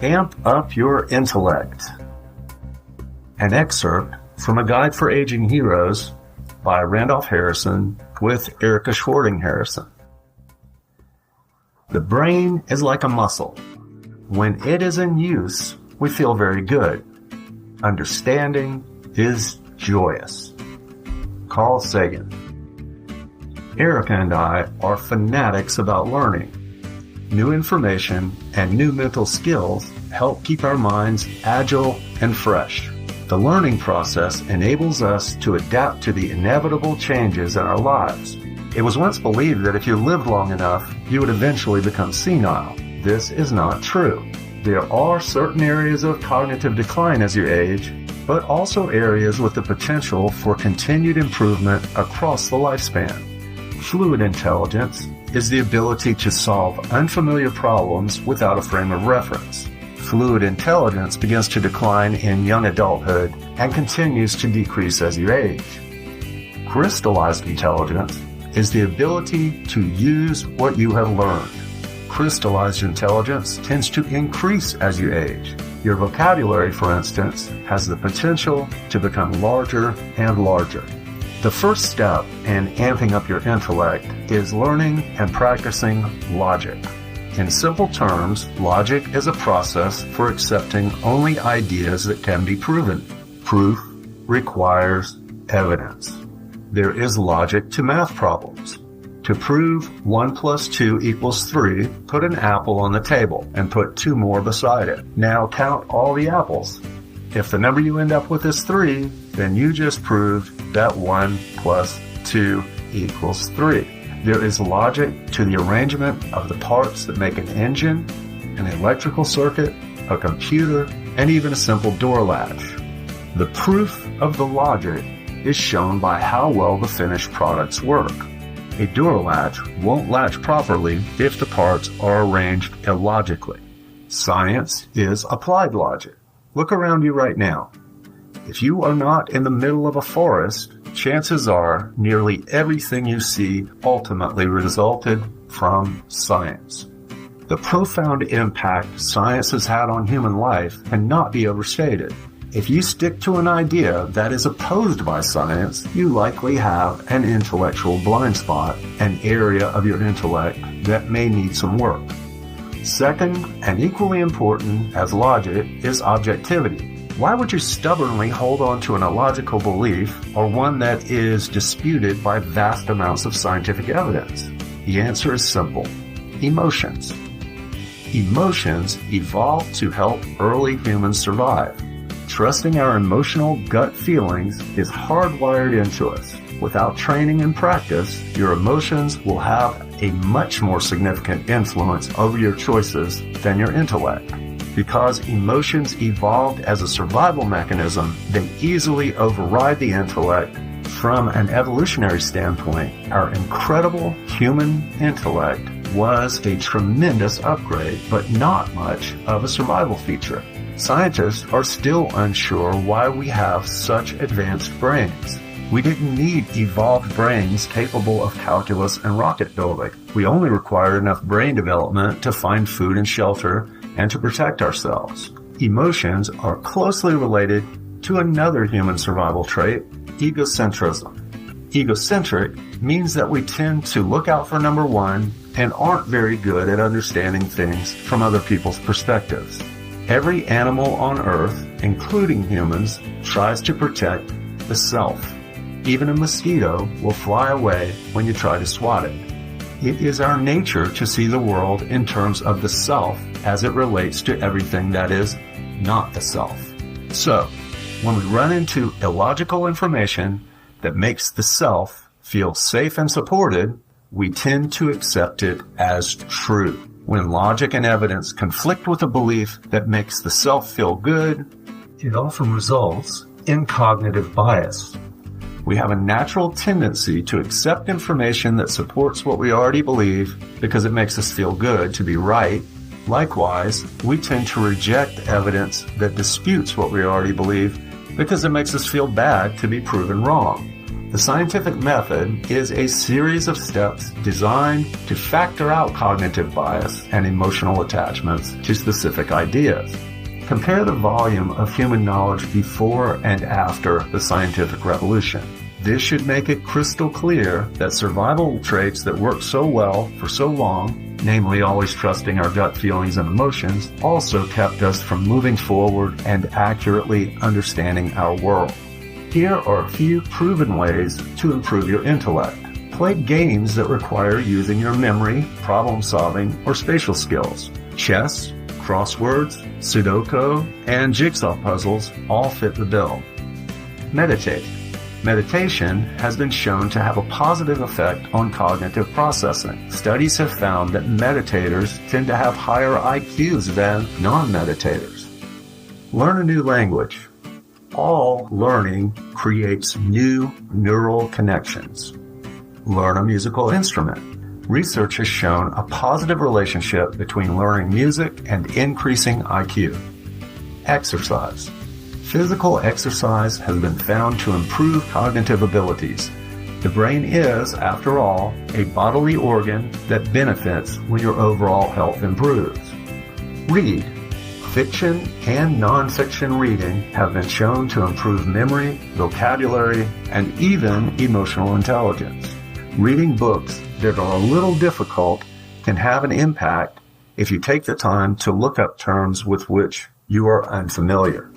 Amp Up Your Intellect. An excerpt from A Guide for Aging Heroes by Randolph Harrison with Erica Schwarting Harrison. The brain is like a muscle. When it is in use, we feel very good. Understanding is joyous. Carl Sagan. Erica and I are fanatics about learning. New information and new mental skills help keep our minds agile and fresh. The learning process enables us to adapt to the inevitable changes in our lives. It was once believed that if you lived long enough, you would eventually become senile. This is not true. There are certain areas of cognitive decline as you age, but also areas with the potential for continued improvement across the lifespan. Fluid intelligence is the ability to solve unfamiliar problems without a frame of reference. Fluid intelligence begins to decline in young adulthood and continues to decrease as you age. Crystallized intelligence is the ability to use what you have learned. Crystallized intelligence tends to increase as you age. Your vocabulary, for instance, has the potential to become larger and larger. The first step in amping up your intellect is learning and practicing logic. In simple terms, logic is a process for accepting only ideas that can be proven. Proof requires evidence. There is logic to math problems. To prove 1 plus 2 equals 3, put an apple on the table and put 2 more beside it. Now count all the apples. If the number you end up with is 3, then you just proved that 1 plus 2 equals 3. There is logic to the arrangement of the parts that make an engine, an electrical circuit, a computer, and even a simple door latch. The proof of the logic is shown by how well the finished products work. A door latch won't latch properly if the parts are arranged illogically. Science is applied logic. Look around you right now. If you are not in the middle of a forest, chances are nearly everything you see ultimately resulted from science. The profound impact science has had on human life cannot be overstated. If you stick to an idea that is opposed by science, you likely have an intellectual blind spot, an area of your intellect that may need some work. Second, and equally important as logic, is objectivity. Why would you stubbornly hold on to an illogical belief or one that is disputed by vast amounts of scientific evidence? The answer is simple. Emotions. Emotions evolved to help early humans survive. Trusting our emotional gut feelings is hardwired into us. Without training and practice, your emotions will have a much more significant influence over your choices than your intellect. Because emotions evolved as a survival mechanism, they easily override the intellect. From an evolutionary standpoint, our incredible human intellect was a tremendous upgrade, but not much of a survival feature. Scientists are still unsure why we have such advanced brains. We didn't need evolved brains capable of calculus and rocket building. We only required enough brain development to find food and shelter and to protect ourselves. Emotions are closely related to another human survival trait, egocentrism. Egocentric means that we tend to look out for number one and aren't very good at understanding things from other people's perspectives. Every animal on Earth, including humans, tries to protect the self. Even a mosquito will fly away when you try to swat it. It is our nature to see the world in terms of the self as it relates to everything that is not the self. So, when we run into illogical information that makes the self feel safe and supported, we tend to accept it as true. When logic and evidence conflict with a belief that makes the self feel good, it often results in cognitive bias. We have a natural tendency to accept information that supports what we already believe because it makes us feel good to be right. Likewise, we tend to reject evidence that disputes what we already believe because it makes us feel bad to be proven wrong. The scientific method is a series of steps designed to factor out cognitive bias and emotional attachments to specific ideas. Compare the volume of human knowledge before and after the scientific revolution. This should make it crystal clear that survival traits that work so well for so long, namely always trusting our gut feelings and emotions, also kept us from moving forward and accurately understanding our world. Here are a few proven ways to improve your intellect. Play games that require using your memory, problem-solving, or spatial skills. Chess, crosswords, Sudoku, and jigsaw puzzles all fit the bill. Meditate. Meditation has been shown to have a positive effect on cognitive processing. Studies have found that meditators tend to have higher IQs than non-meditators. Learn a new language. All learning creates new neural connections. Learn a musical instrument. Research has shown a positive relationship between learning music and increasing IQ. Exercise. Physical exercise has been found to improve cognitive abilities. The brain is, after all, a bodily organ that benefits when your overall health improves. Read. Fiction and nonfiction reading have been shown to improve memory, vocabulary, and even emotional intelligence. Reading books that are a little difficult can have an impact if you take the time to look up terms with which you are unfamiliar.